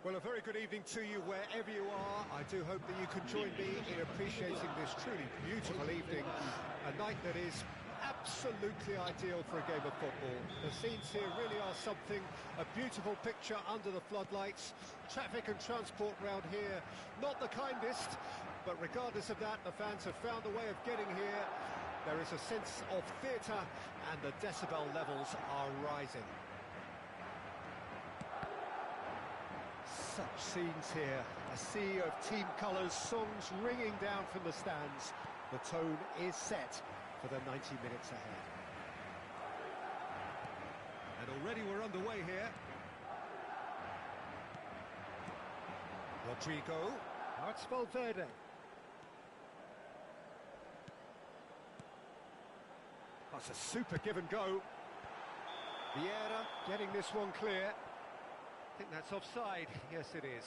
Well, a very good evening to you wherever you are. I do hope that you can join me in appreciating this truly beautiful evening, a night that is absolutely ideal for a game of football. The scenes here really are something, a beautiful picture under the floodlights. Traffic and transport round here, not the kindest, but regardless of that, the fans have found a way of getting here. There is a sense of theatre and the decibel levels are rising. Such scenes here, a sea of team colours, songs ringing down from the stands. The tone is set for the 90 minutes ahead. And already we're underway here. Rodrigo, now it's Valverde. That's a super give and go. Vieira getting this one clear. I think that's offside. Yes, it is.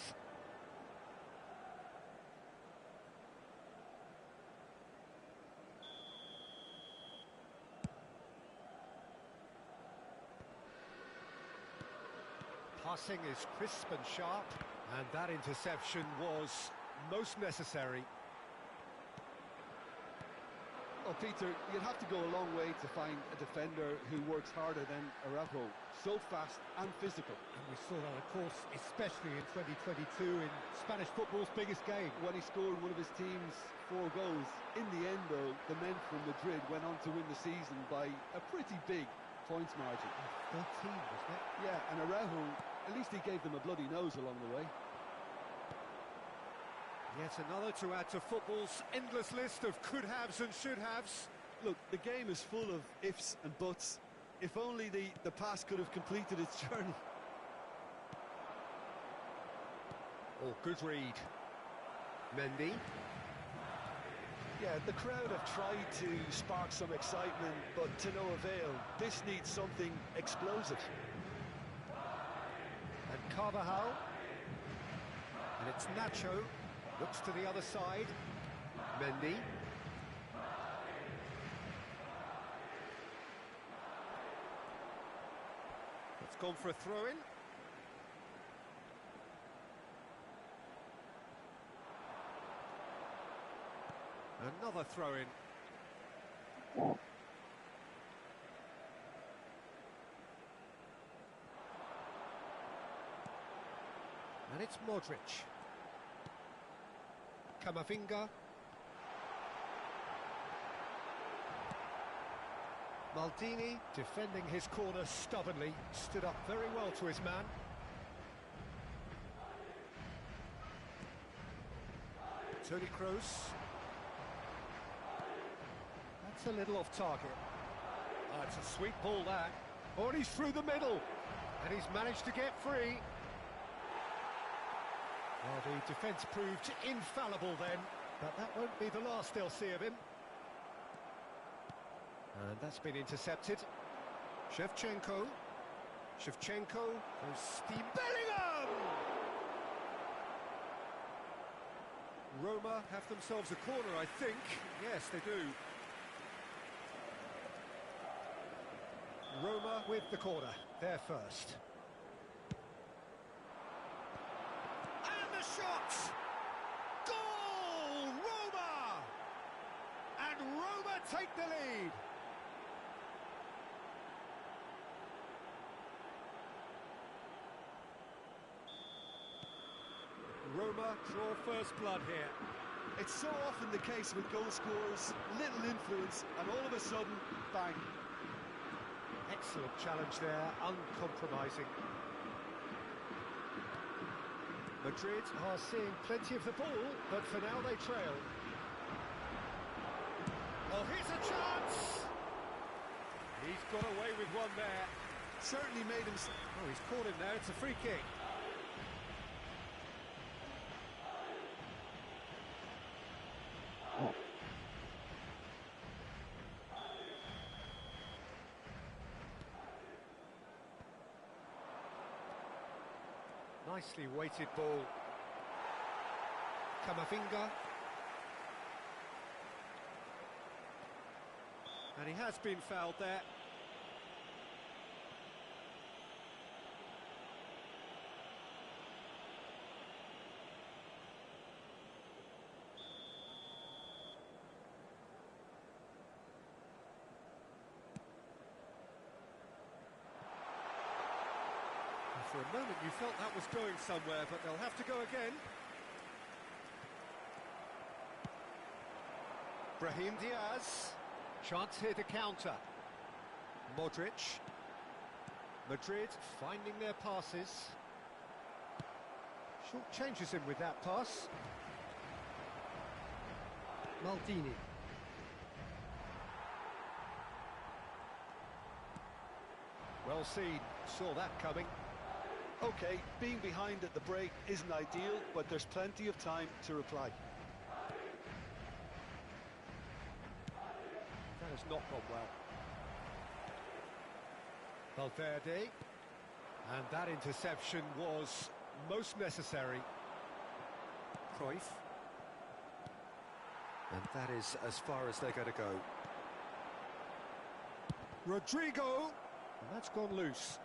Passing is crisp and sharp, and that interception was most necessary. Oh, Peter, you'd have to go a long way to find a defender who works harder than Araujo. So fast and physical. And we saw that, of course, especially in 2022 in Spanish football's biggest game. When he scored one of his team's 4 goals. In the end, though, the men from Madrid went on to win the season by a pretty big points margin. 13, wasn't it? Yeah, and Araujo, at least he gave them a bloody nose along the way. Yet another to add to football's endless list of could-haves and should-haves. Look, the game is full of ifs and buts. If only the pass could have completed its journey. Oh, good read. Mendy. Yeah, the crowd have tried to spark some excitement, but to no avail. This needs something explosive. And Carvajal. And it's Nacho. Looks to the other side. Mendy. It's gone for a throw-in. Another throw-in. And it's Modric. Camavinga. Maldini, defending his corner stubbornly, stood up very well to his man. Toni Kroos. That's a little off target. Oh, it's a sweet ball, that. Oh, and he's through the middle. And he's managed to get free. Well, the defence proved infallible then, but that won't be the last they'll see of him. And that's been intercepted. Shevchenko goes Steve Bellingham! Roma have themselves a corner, I think. Yes, they do. Roma with the corner, they're first. Shot! Goal! Roma! And Roma take the lead. Roma draw first blood here. It's so often the case with goal scorers, little influence, and all of a sudden, bang. Excellent challenge there, uncompromising. Madrid are seeing plenty of the ball, but for now they trail. Oh, here's a chance! He's got away with one there. Certainly made him... Oh, he's caught him there, it's a free kick. Nicely weighted ball. Camavinga. And he has been fouled there. For a moment you felt that was going somewhere, but they'll have to go again. Brahim Diaz. Chance here to counter. Modric. Madrid finding their passes. Short changes him with that pass. Maldini. Well seen, saw that coming. Okay, being behind at the break isn't ideal, but there's plenty of time to reply. That has not gone well. Valverde. And that interception was most necessary. Cruyff. And that is as far as they're going to go. Rodrigo. And that's gone loose.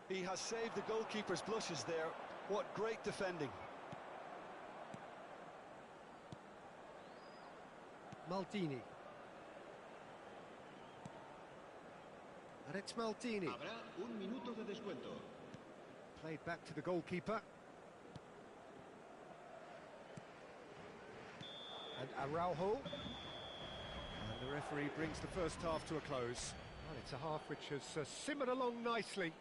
He has saved the goalkeeper's blushes there. What great defending. Maldini. And it's Maldini. Habrá un minuto de descuento. Played back to the goalkeeper. And Araujo. And the referee brings the first half to a close. Well, it's a half which has simmered along nicely,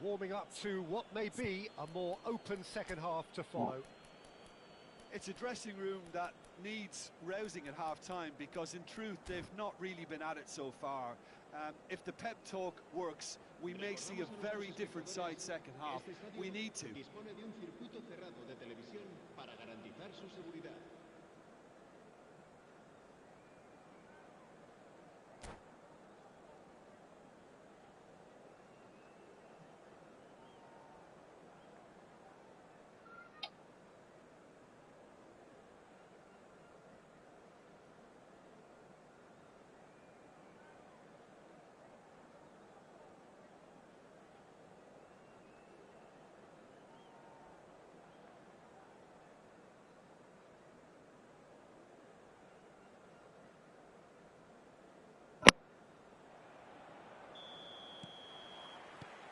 warming up to what may be a more open second half to follow. It's a dressing room that needs rousing at half-time because, in truth, they've not really been at it so far. If the pep talk works, we may see a very different side second half. We need to. Dispone de un circuito cerrado de televisión para garantizar su seguridad.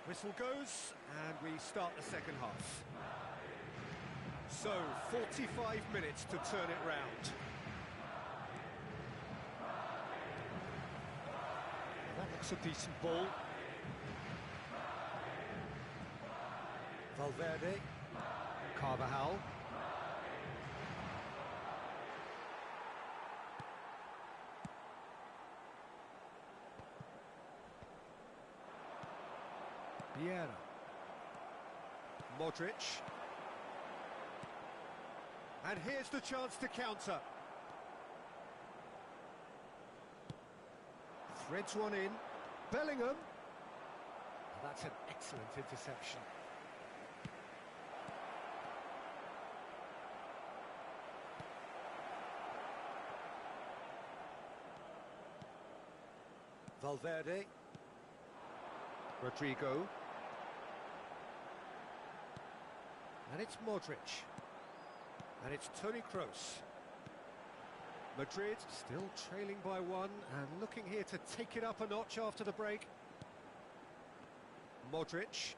Whistle goes, and we start the second half. So, 45 minutes to turn it round. That looks a decent ball. Valverde. Carvajal. Vieira. Modric. And here's the chance to counter. Threads one in. Bellingham. That's an excellent interception. Valverde. Rodrigo. And it's Modric. And it's Toni Kroos. Madrid still trailing by one and looking here to take it up a notch after the break. Modric.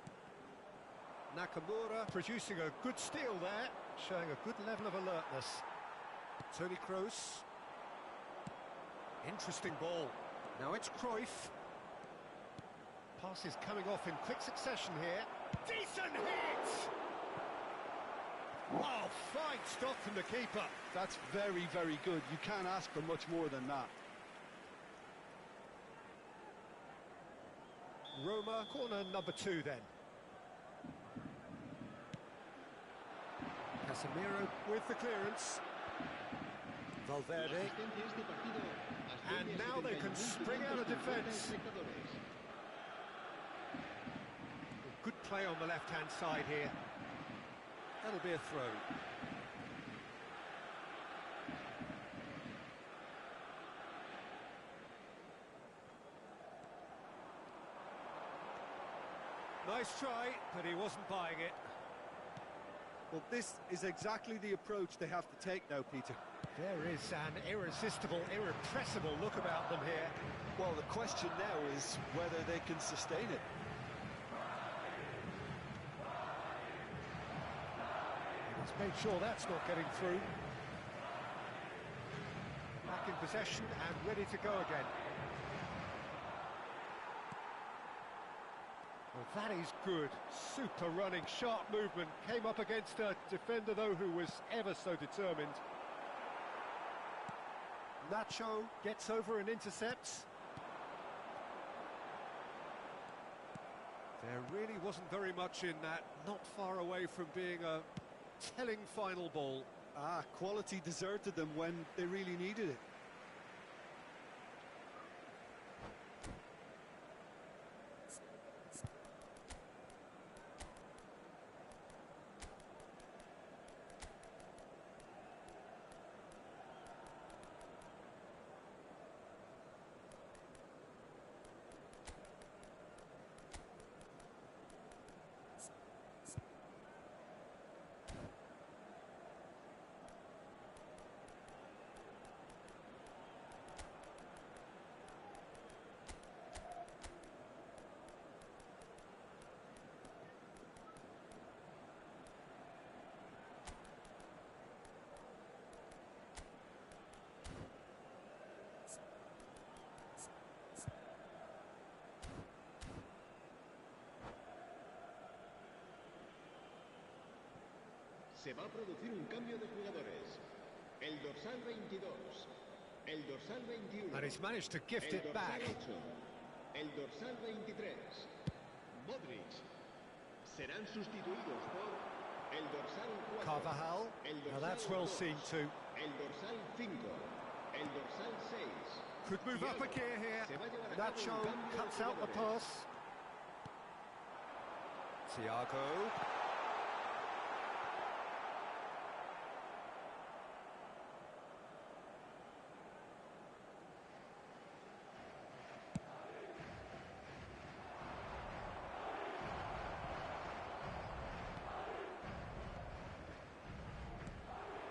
Nakamura producing a good steal there, showing a good level of alertness. Toni Kroos. Interesting ball. Now it's Cruyff. Passes coming off in quick succession here. Decent hit! Oh, fine stop from the keeper. That's very, very good. You can't ask for much more than that. Roma, corner number 2 then. Casemiro with the clearance. Valverde. And now they can spring out of defence. Good play on the left-hand side here. That'll be a throw. Nice try, but he wasn't buying it. Well, this is exactly the approach they have to take now, Peter. There is an irresistible, irrepressible look about them here. Well, the question now is whether they can sustain it. He's made sure that's not getting through. Back in possession and ready to go again. Well, that is good. Super running, sharp movement. Came up against a defender, though, who was ever so determined. Nacho gets over and intercepts. There really wasn't very much in that, not far away from being a telling final ball. Quality deserted them when they really needed it. Se va a producir un cambio de jugadores. El dorsal 22, el dorsal 21, And he's managed to gift el it dorsal back. 8, el dorsal 23, Modric. Serán sustituidos por el dorsal 4, Carvajal. el Now dorsal that's well 2, seen too. el dorsal 5, el dorsal 6. Could move up a gear here. Se va a llevar a cabo Nacho un cambio de cuts out the jugadores. pass. Thiago.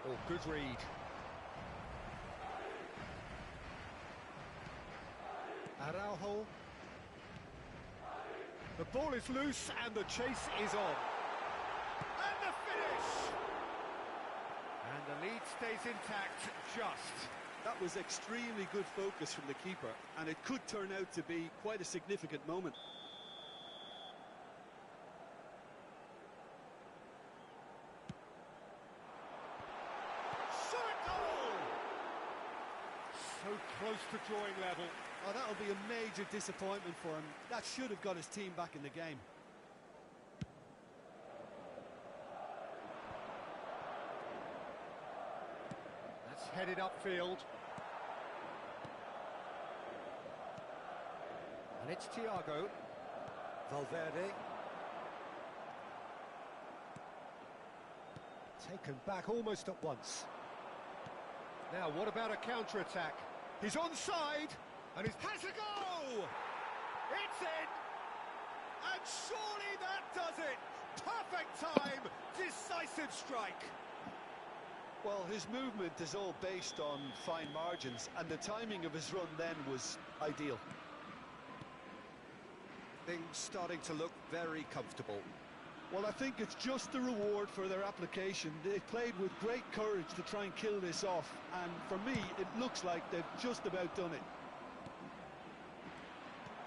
Oh, good read. Araujo. The ball is loose and the chase is on. And the finish! And the lead stays intact, just. That was extremely good focus from the keeper, and it could turn out to be quite a significant moment. So close to drawing level. Oh, that'll be a major disappointment for him. That should have got his team back in the game. That's headed upfield. And it's Thiago. Valverde. Taken back almost at once. Now, what about a counter-attack? He's onside, and he has a go! It's in! And surely that does it! Perfect time! Decisive strike! Well, his movement is all based on fine margins, and the timing of his run then was ideal. Things starting to look very comfortable. Well, I think it's just the reward for their application. They played with great courage to try and kill this off, and for me, it looks like they've just about done it.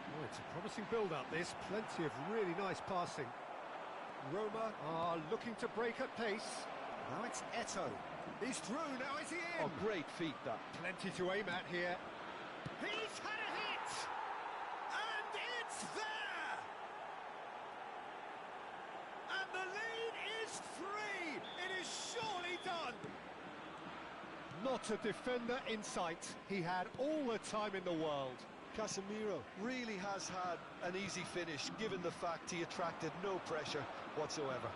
Oh, it's a promising build-up, this. Plenty of really nice passing. Roma are looking to break at pace. Now it's Eto. He's through, now is he in? Oh, great feat, that. Plenty to aim at here. He's had a hit! And it's there! And the lead is 3! It is surely done! Not a defender in sight. He had all the time in the world. Casemiro really has had an easy finish, given the fact he attracted no pressure whatsoever.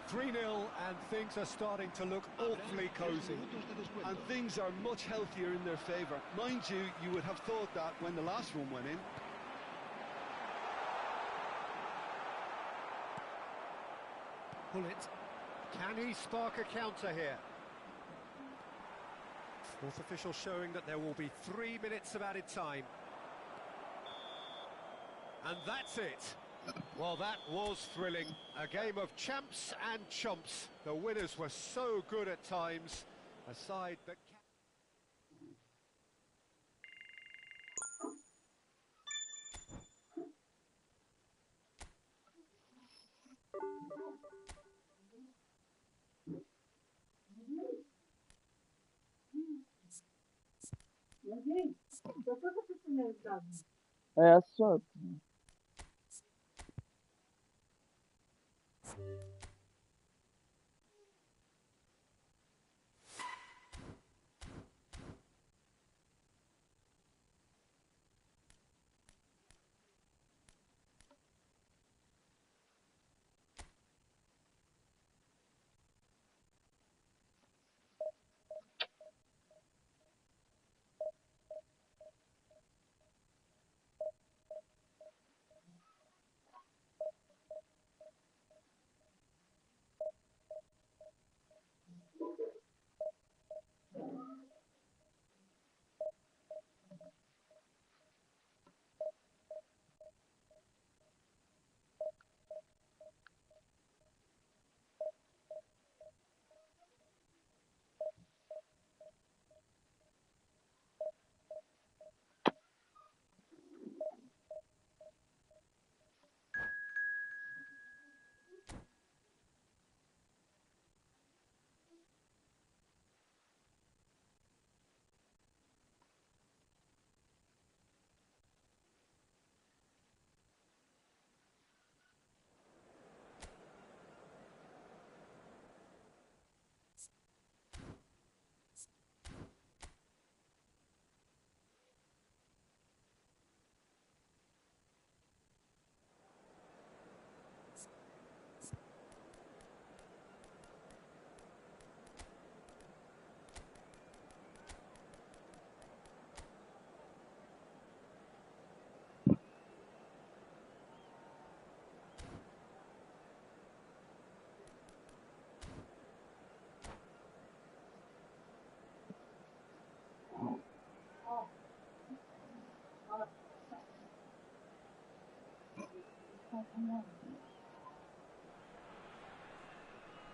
3-0, and things are starting to look awfully cosy. And things are much healthier in their favour. Mind you, you would have thought that when the last one went in. Pull it. Can he spark a counter here? Fourth official showing that there will be 3 minutes of added time. And that's it. Well, that was thrilling. A game of champs and chumps. The winners were so good at times. A side that... É só.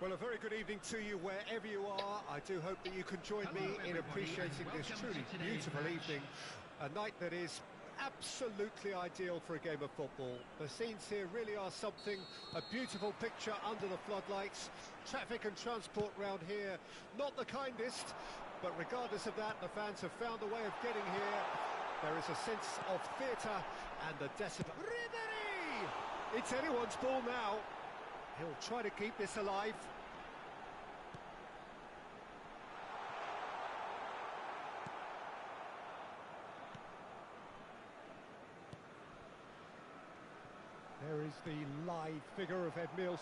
Well, a very good evening to you wherever you are. I do hope that you can join me in appreciating this truly beautiful evening. A night that is absolutely ideal for a game of football. The scenes here really are something. A beautiful picture under the floodlights. Traffic and transport round here, not the kindest. But regardless of that, the fans have found a way of getting here. There is a sense of theatre and the decibel. Ribéry! It's anyone's ball now. He'll try to keep this alive. There is the live figure of Ed Mills.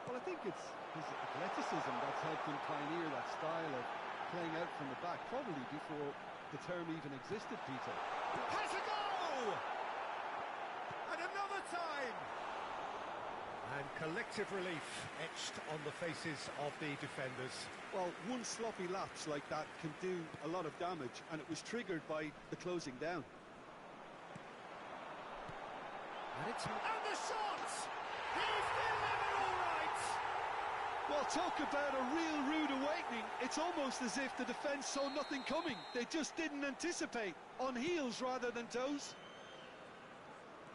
Well, I think it's his athleticism that's helped him pioneer that style of playing out from the back, probably before the term even existed, Peter. Has a goal! And another time! And collective relief etched on the faces of the defenders. Well, one sloppy lapse like that can do a lot of damage, and it was triggered by the closing down. And the shot! He's delivered all right! Well, talk about a real rude awakening. It's almost as if the defence saw nothing coming. They just didn't anticipate, on heels rather than toes.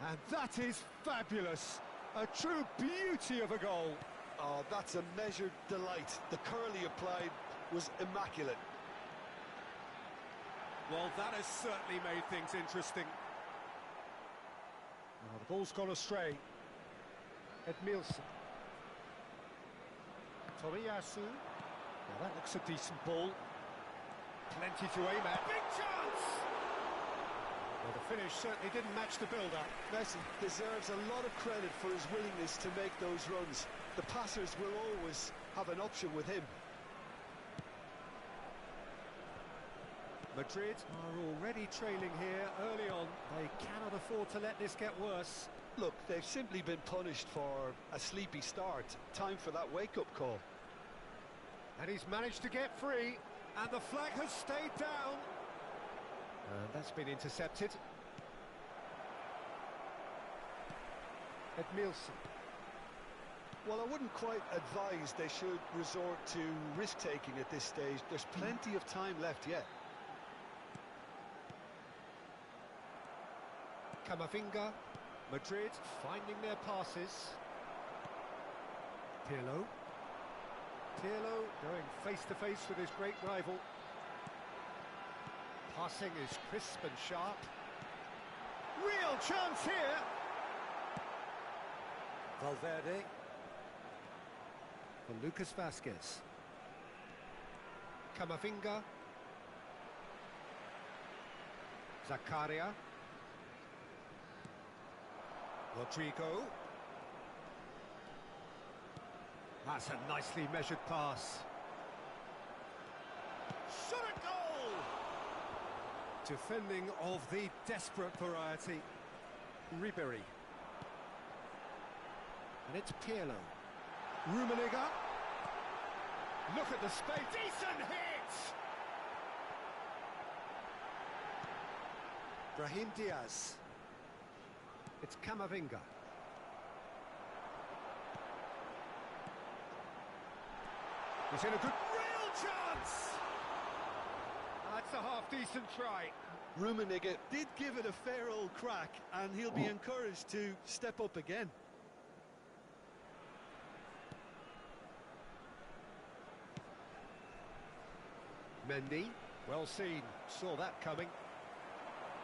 And that is fabulous. A true beauty of a goal. Oh, that's a measured delight. The curl he applied was immaculate. Well, that has certainly made things interesting. Now, the ball's gone astray. Ed Mills. Tomiyasu. Well, that looks a decent ball. Plenty to aim at. Big chance! Well, the finish certainly didn't match the build-up. Messi deserves a lot of credit for his willingness to make those runs. The passers will always have an option with him. Madrid are already trailing here early on. They cannot afford to let this get worse. Look, they've simply been punished for a sleepy start. Time for that wake-up call. And he's managed to get free, and the flag has stayed down. And that's been intercepted. Edmilson. Well, I wouldn't quite advise they should resort to risk-taking at this stage. There's plenty of time left yet. Camavinga. Madrid finding their passes. Pirlo. Pirlo going face-to-face with his great rival. Passing is crisp and sharp. Real chance here. Valverde. For Lucas Vazquez. Camavinga. Zakaria. Rodrigo. That's a nicely measured pass. Shot a goal! Defending of the desperate variety. Ribery. And it's Pirlo. Rummenigge. Look at the space. Decent hit! Brahim Diaz. It's Camavinga. He's in a good... Real chance! That's a half-decent try. Rummenigge did give it a fair old crack, and he'll be encouraged to step up again. Mendy, well seen, saw that coming.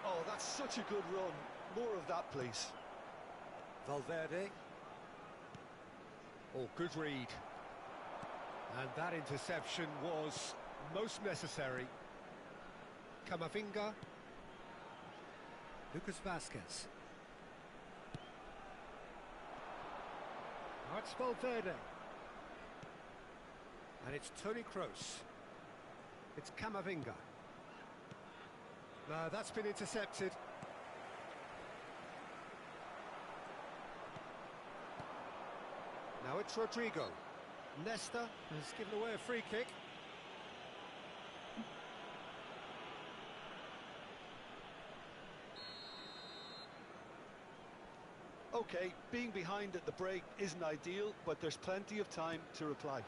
Oh, that's such a good run. More of that, please. Valverde. Oh, good read. And that interception was most necessary. Camavinga. Lucas Vazquez. Now it's Valverde. And it's Toni Kroos. It's Camavinga. No, that's been intercepted. Now it's Rodrigo. Nesta has given away a free kick. Okay, being behind at the break isn't ideal, but there's plenty of time to reply.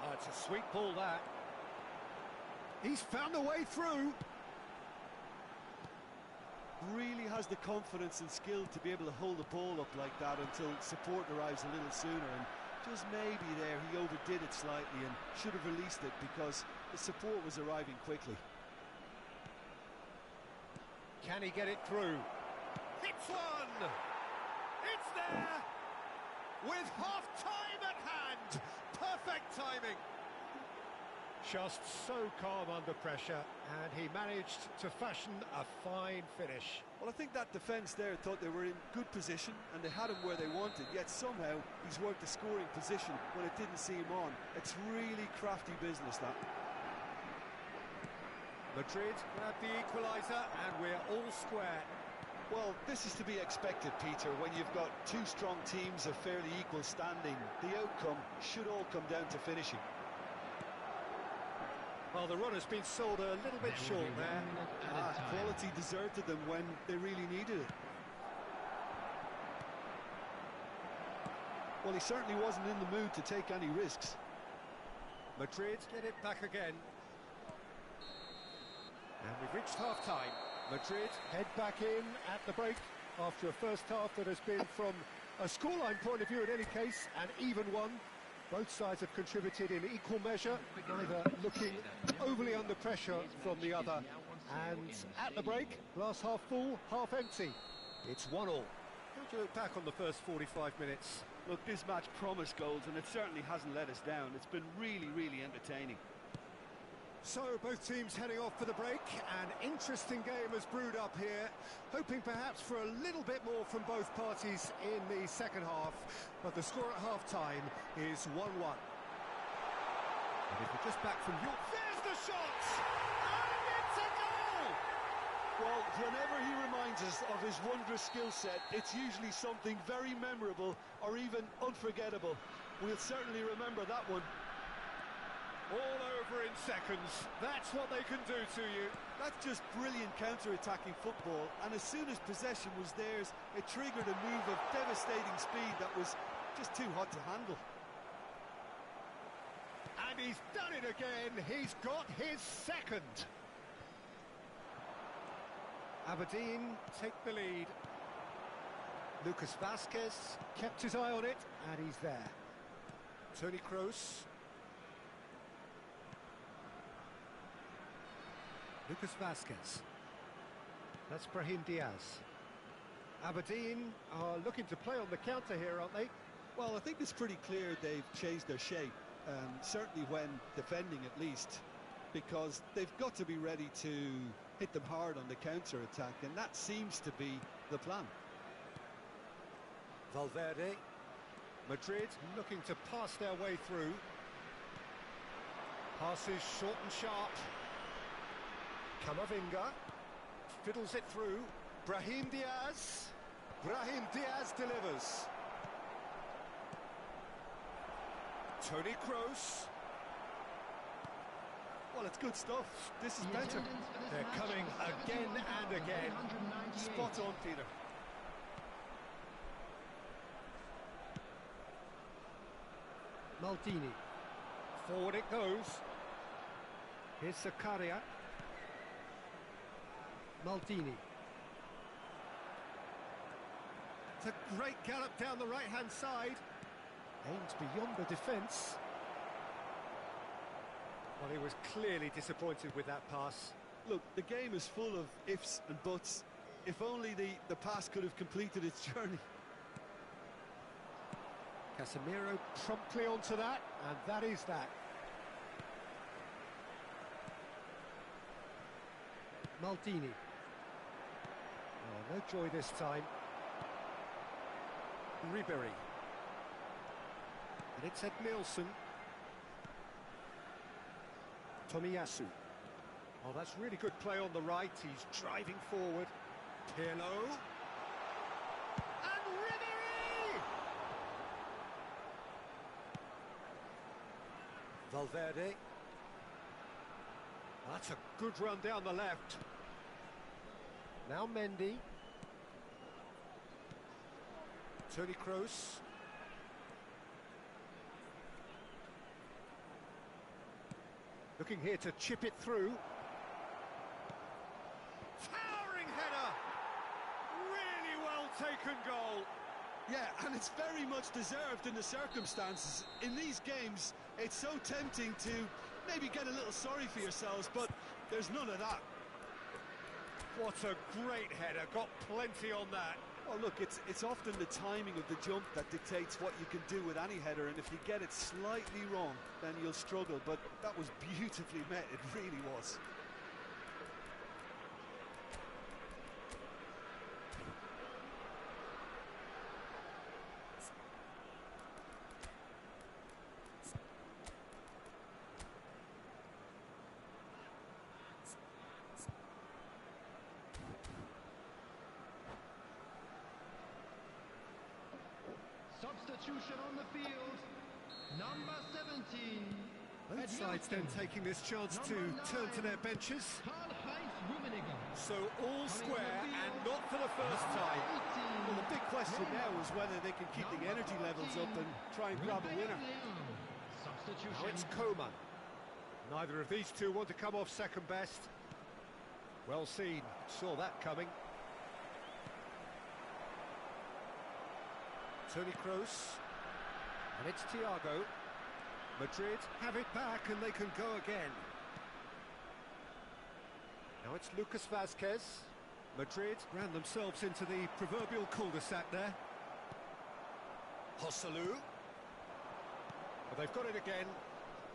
Oh, it's a sweet ball, that. He's found a way through. Really has the confidence and skill to be able to hold the ball up like that until support arrives a little sooner, and just maybe there he overdid it slightly and should have released it because the support was arriving quickly. Can he get it through? Hits one! It's there! With half-time at hand! Perfect timing! Just so calm under pressure, and he managed to fashion a fine finish. Well, I think that defence there thought they were in good position and they had him where they wanted, yet somehow he's worked the scoring position when it didn't see him on. It's really crafty business, that. Madrid grabbed the equaliser, and we're all square. Well, this is to be expected, Peter, when you've got two strong teams of fairly equal standing. The outcome should all come down to finishing. Well, the run has been sold a little bit short there. Quality deserted them when they really needed it. Well, he certainly wasn't in the mood to take any risks. Madrid get it back again. And we've reached half-time. Madrid head back in at the break after a first half that has been, from a scoreline point of view in any case, an even one. Both sides have contributed in equal measure, neither looking overly under pressure from the other. And at the break, glass half full, half empty. It's 1-1. How do you look back on the first 45 minutes? Look, this match promised goals, and it certainly hasn't let us down. It's been really, really entertaining. So, both teams heading off for the break. An interesting game has brewed up here, hoping perhaps for a little bit more from both parties in the second half. But the score at half-time is 1-1. And if we're just back from York, there's the shot! And it's a goal! Well, whenever he reminds us of his wondrous skill set, it's usually something very memorable or even unforgettable. we'll certainly remember that one. All over in seconds. That's what they can do to you. That's just brilliant counter-attacking football, and as soon as possession was theirs, it triggered a move of devastating speed that was just too hot to handle. And he's done it again. He's got his second. Aberdeen take the lead. Lucas Vazquez kept his eye on it, and he's there. Toni Kroos. Lucas Vazquez. That's Brahim Diaz. Aberdeen are looking to play on the counter here, aren't they? Well, I think it's pretty clear they've changed their shape, certainly when defending at least, because they've got to be ready to hit them hard on the counter-attack, and that seems to be the plan. Valverde. Madrid looking to pass their way through. Passes short and sharp. Camavinga fiddles it through. Brahim Diaz. Brahim Diaz delivers. Toni Kroos. Well, it's good stuff. This is better. They're coming again and again. Spot on, Peter. Maldini. Forward it goes. Here's Zakaria. Maldini. It's a great gallop down the right-hand side. Aims beyond the defence. Well, he was clearly disappointed with that pass. Look, the game is full of ifs and buts. If only the pass could have completed its journey. Casemiro promptly onto that, and that is that. Maldini. Oh, no joy this time. Ribery. And it's Ed Nielsen. Tomiyasu. Oh, that's really good play on the right. He's driving forward. Pirlo. And Ribery! Valverde. That's a good run down the left. Now Mendy. Toni Kroos. Looking here to chip it through. Towering header! Really well taken goal. Yeah, and it's very much deserved in the circumstances. In these games, it's so tempting to maybe get a little sorry for yourselves, but there's none of that. What a great header, got plenty on that. Oh, look, it's often the timing of the jump that dictates what you can do with any header, and if you get it slightly wrong, then you'll struggle, but that was beautifully met, it really was. Substitution on the field, number 17. Both sides then taking this chance to turn to their benches. So all square and not for the first time. Well, the big question now is whether they can keep the energy levels up and try and grab a winner. Now it's Coman. Neither of these two want to come off second best. Well seen, saw that coming. Toni Kroos, and it's Thiago. Madrid have it back and they can go again. Now it's Lucas Vazquez. Madrid ran themselves into the proverbial cul-de-sac there. Joselu. Well, they've got it again.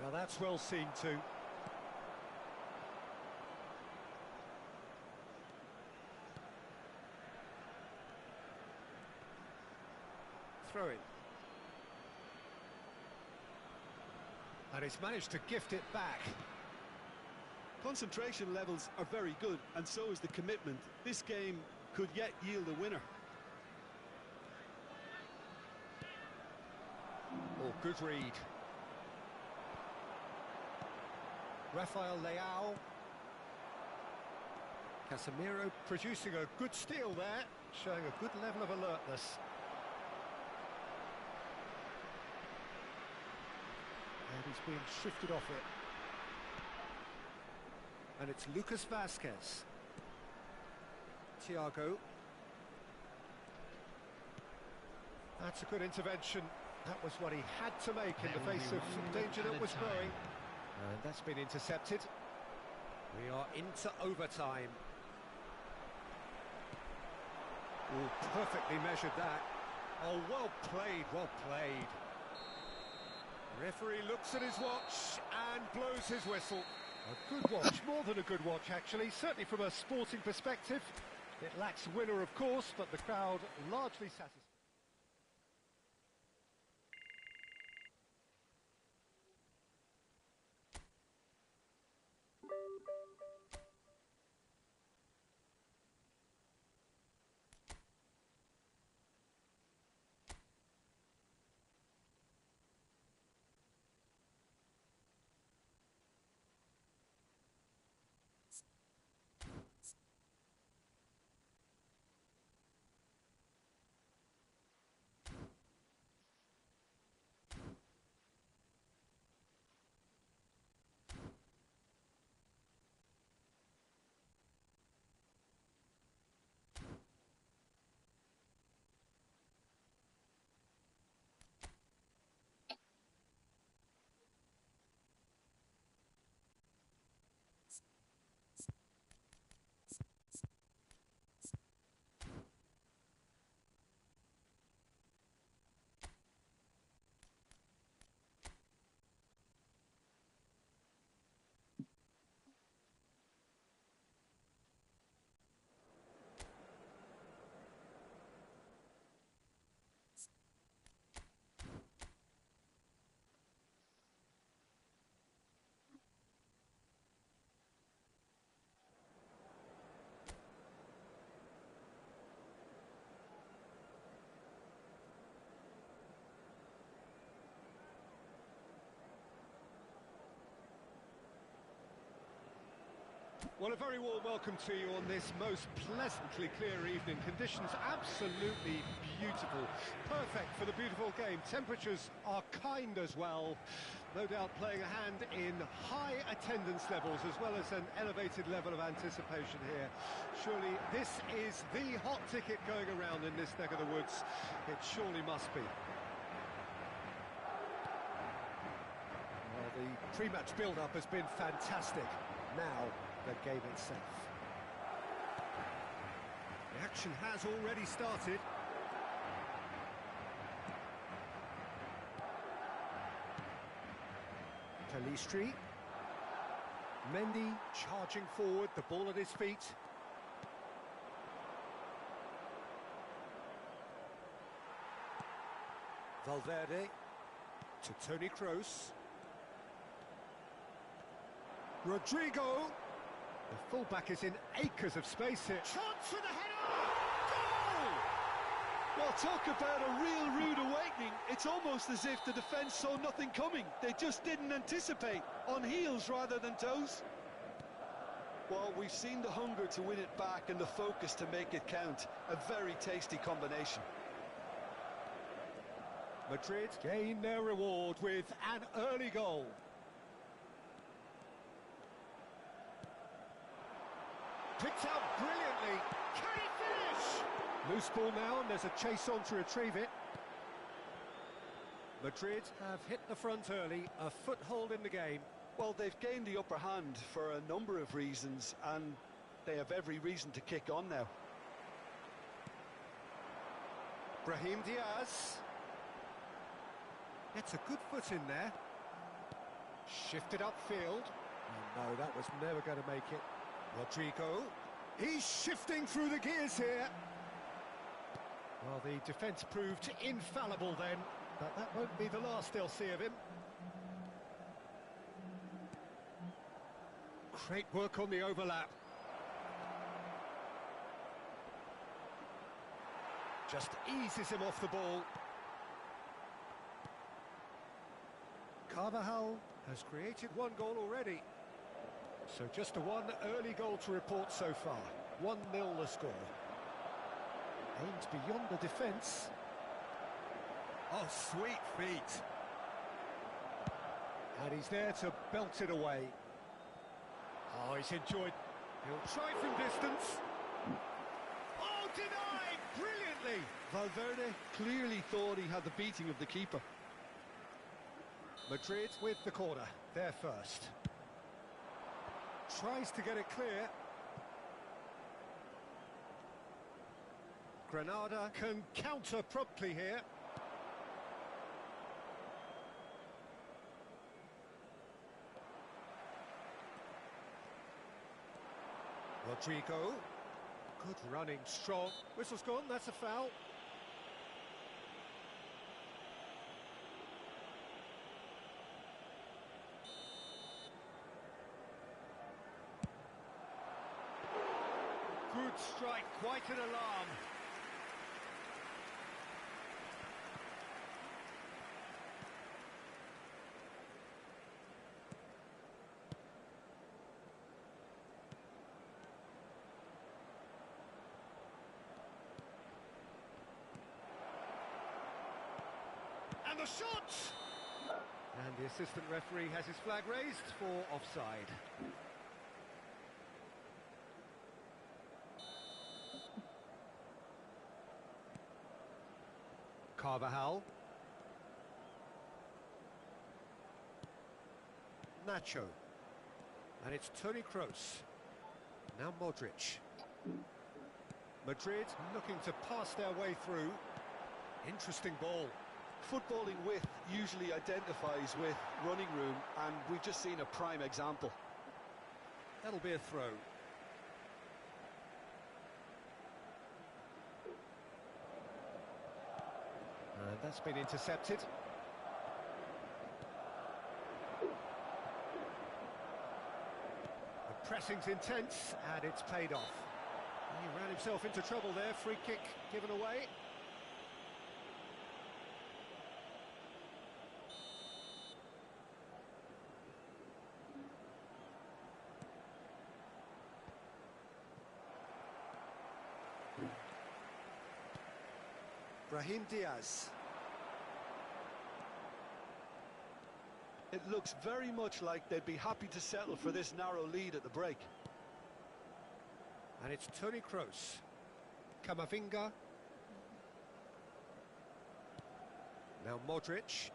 Now that's well seen too. Throw in. And he's managed to gift it back. Concentration levels are very good, and so is the commitment. This game could yet yield a winner. Ball Good read. Rafael Leao. Casemiro producing a good steal there, showing a good level of alertness. And he's being shifted off it. And it's Lucas Vazquez. Thiago. That's a good intervention. That was what he had to make in the face of danger that was growing. And that's been intercepted. We are into overtime. Oh, perfectly measured that. Oh, well played, well played. Referee looks at his watch and blows his whistle. A good watch, more than a good watch actually, certainly from a sporting perspective. It lacks winner of course, but the crowd largely satisfied. Well, a very warm welcome to you on this most pleasantly clear evening. Conditions absolutely beautiful. Perfect for the beautiful game. Temperatures are kind as well. No doubt playing a hand in high attendance levels as well as an elevated level of anticipation here. Surely this is the hot ticket going around in this neck of the woods. It surely must be. Well, the pre-match build-up has been fantastic. Now, the game itself. The action has already started. Pelistri. Mendy charging forward, the ball at his feet. Valverde to Toni Kroos. Rodrigo. The fullback is in acres of space here. Chance for the header! Goal! Well, talk about a real rude awakening. It's almost as if the defence saw nothing coming. They just didn't anticipate. On heels rather than toes. Well, we've seen the hunger to win it back and the focus to make it count. A very tasty combination. Madrid gain their reward with an early goal. Picked out brilliantly. Can he finish? Loose ball now, and there's a chase on to retrieve it. Madrid have hit the front early, a foothold in the game. Well, they've gained the upper hand for a number of reasons, and they have every reason to kick on now. Brahim Diaz. Gets a good foot in there. Shifted upfield. Oh, no, that was never going to make it. Rodrigo, he's shifting through the gears here. Well, the defence proved infallible then, but that won't be the last they'll see of him. Great work on the overlap. Just eases him off the ball. Carvajal has created one goal already. So just one early goal to report so far. 1-0 the score. Aimed beyond the defence. Oh, sweet feet. And he's there to belt it away. Oh, he's enjoyed. He'll try from distance. Oh, denied! Brilliantly! Valverde clearly thought he had the beating of the keeper. Madrid with the corner. There first. Tries to get it clear. Granada can counter promptly here. Rodrigo. Good running, strong. Whistle's gone, that's a foul. Good strike, quite an alarm. And the shot! And the assistant referee has his flag raised for offside. Carvajal. Nacho. And it's Toni Kroos. Now Modric. Madrid looking to pass their way through. Interesting ball. Footballing width usually identifies with running room, and we've just seen a prime example. That'll be a throw. And that's been intercepted. The pressing's intense, and it's paid off. He ran himself into trouble there. Free kick given away. Brahim Diaz. It looks very much like they'd be happy to settle for this narrow lead at the break. And it's Toni Kroos. Camavinga. Now Modric.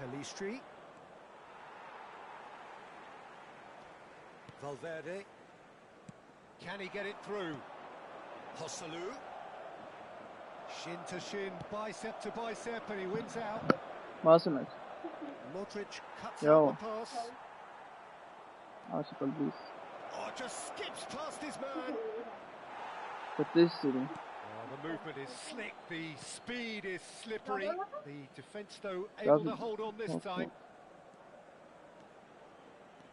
Pelistri. Valverde. Can he get it through? Joselu. Shin to shin, bicep to bicep, and he wins out. Awesome. Modric cuts Yo. out the pass. Awesome, please. Oh, just skips past his man. But this city. Oh, the movement is slick, the speed is slippery. The defence, though, able to hold on this time.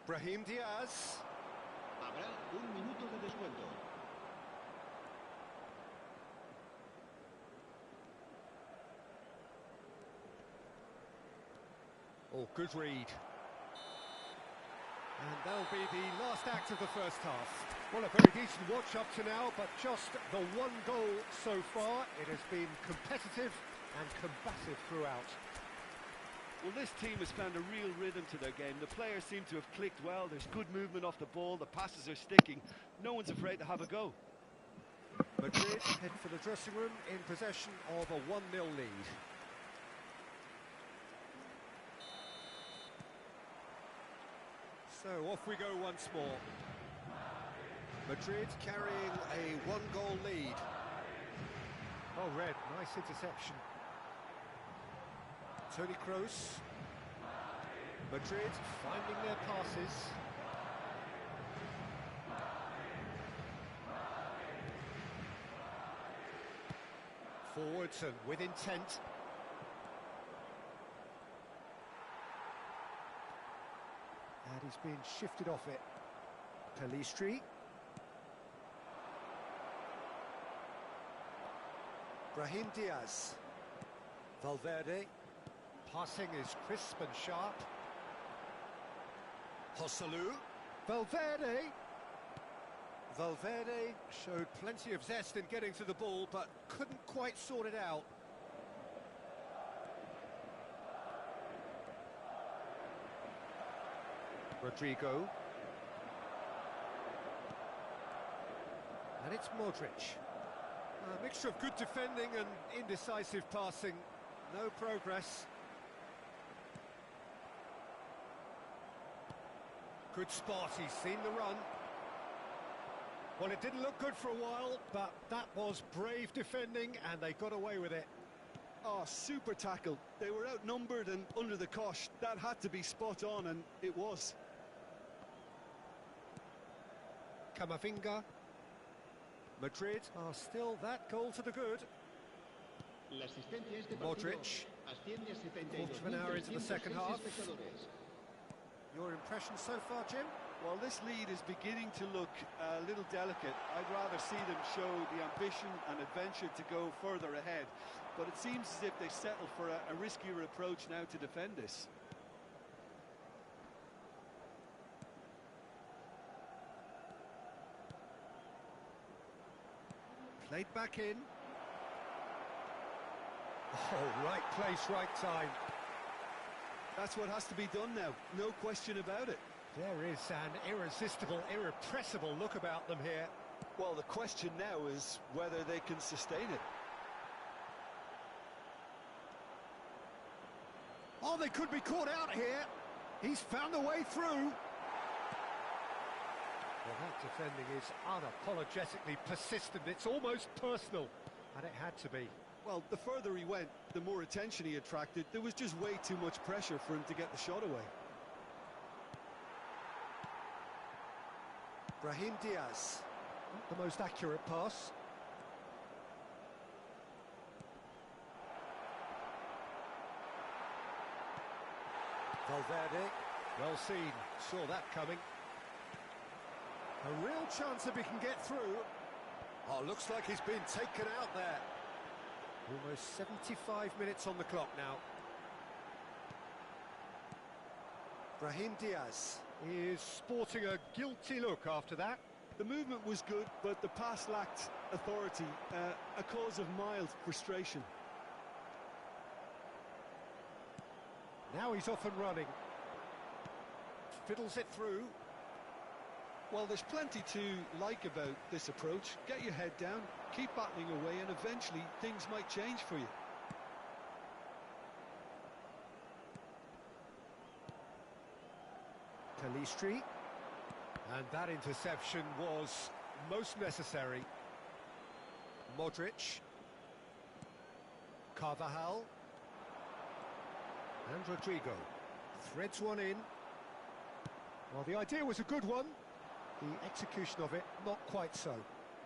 Brahim Diaz. Habrá un minuto de descuento. Oh, good read. And that'll be the last act of the first half. Well, a very decent watch up to now, but just the one goal so far. It has been competitive and combative throughout. Well, this team has found a real rhythm to their game. The players seem to have clicked well. There's good movement off the ball. The passes are sticking. No one's afraid to have a go. Madrid head for the dressing room in possession of a 1-0 lead. So off we go once more. Madrid carrying a 1-goal lead. Oh, Red, nice interception. Toni Kroos. Madrid finding their passes. Forwards and with intent. And he's being shifted off it. Pelistri. Brahim Diaz. Valverde. Passing is crisp and sharp. Joselu. Valverde. Valverde showed plenty of zest in getting to the ball, but couldn't quite sort it out. Rodrigo. And it's Modric. A mixture of good defending and indecisive passing. No progress. Good spot, he's seen the run. Well, it didn't look good for a while, but that was brave defending, and they got away with it. Oh, super tackle. They were outnumbered and under the cosh. That had to be spot on, and it was. Camavinga. Madrid are still that goal to the good. Modric. Quarter of an hour into the second half. Your impression so far, Jim? Well, this lead is beginning to look a little delicate. I'd rather see them show the ambition and adventure to go further ahead. But it seems as if they settle for a riskier approach now to defend this. Played back in. Oh, right place, right time. That's what has to be done now, no question about it. There is an irresistible, irrepressible look about them here. Well, the question now is whether they can sustain it. Oh, they could be caught out here. He's found a way through. Well, that defending is unapologetically persistent. It's almost personal, and it had to be. Well, the further he went, the more attention he attracted. There was just way too much pressure for him to get the shot away. Brahim Diaz. Not the most accurate pass. Valverde. Well seen. Saw that coming. A real chance if he can get through. Oh, looks like he's been taken out there. Almost 75 minutes on the clock now. Brahim Diaz is sporting a guilty look after that. The movement was good, but the pass lacked authority, a cause of mild frustration. Now he's off and running. Fiddles it through. Well, there's plenty to like about this approach. Get your head down, keep battling away, and eventually things might change for you. Calistri. And that interception was most necessary. Modric. Carvajal. And Rodrigo. Threads one in. Well, the idea was a good one. The execution of it, not quite so.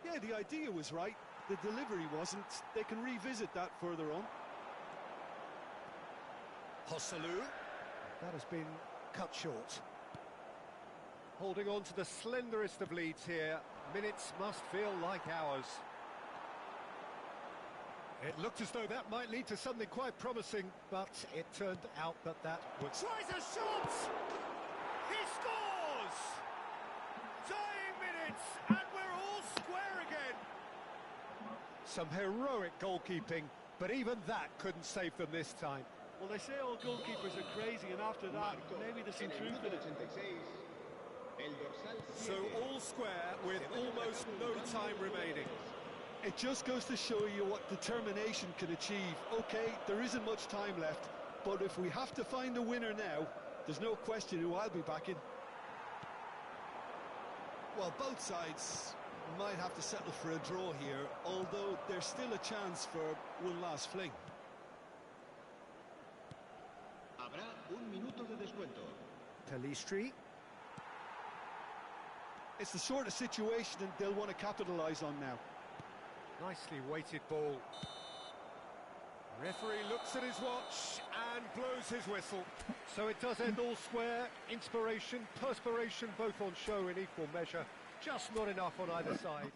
Yeah, the idea was right. The delivery wasn't. They can revisit that further on. Joselu. That has been cut short. Holding on to the slenderest of leads here. Minutes must feel like hours. It looked as though that might lead to something quite promising, but it turned out that that was... Tries a shot! He scores! Dying minutes, and we're all square again. Some heroic goalkeeping, but even that couldn't save them this time. Well, they say all goalkeepers are crazy, and after that, maybe there's some truth in it. So all square with almost no time remaining. It just goes to show you what determination can achieve. Okay, there isn't much time left, but if we have to find a winner now, there's no question who I'll be backing. Well, both sides might have to settle for a draw here, although there's still a chance for one last fling. Habrá un minuto de descuento. Calistri. It's the sort of situation that they'll want to capitalise on now. Nicely weighted ball. Referee looks at his watch and blows his whistle. So it does end all square. Inspiration, perspiration, both on show in equal measure. Just not enough on either side.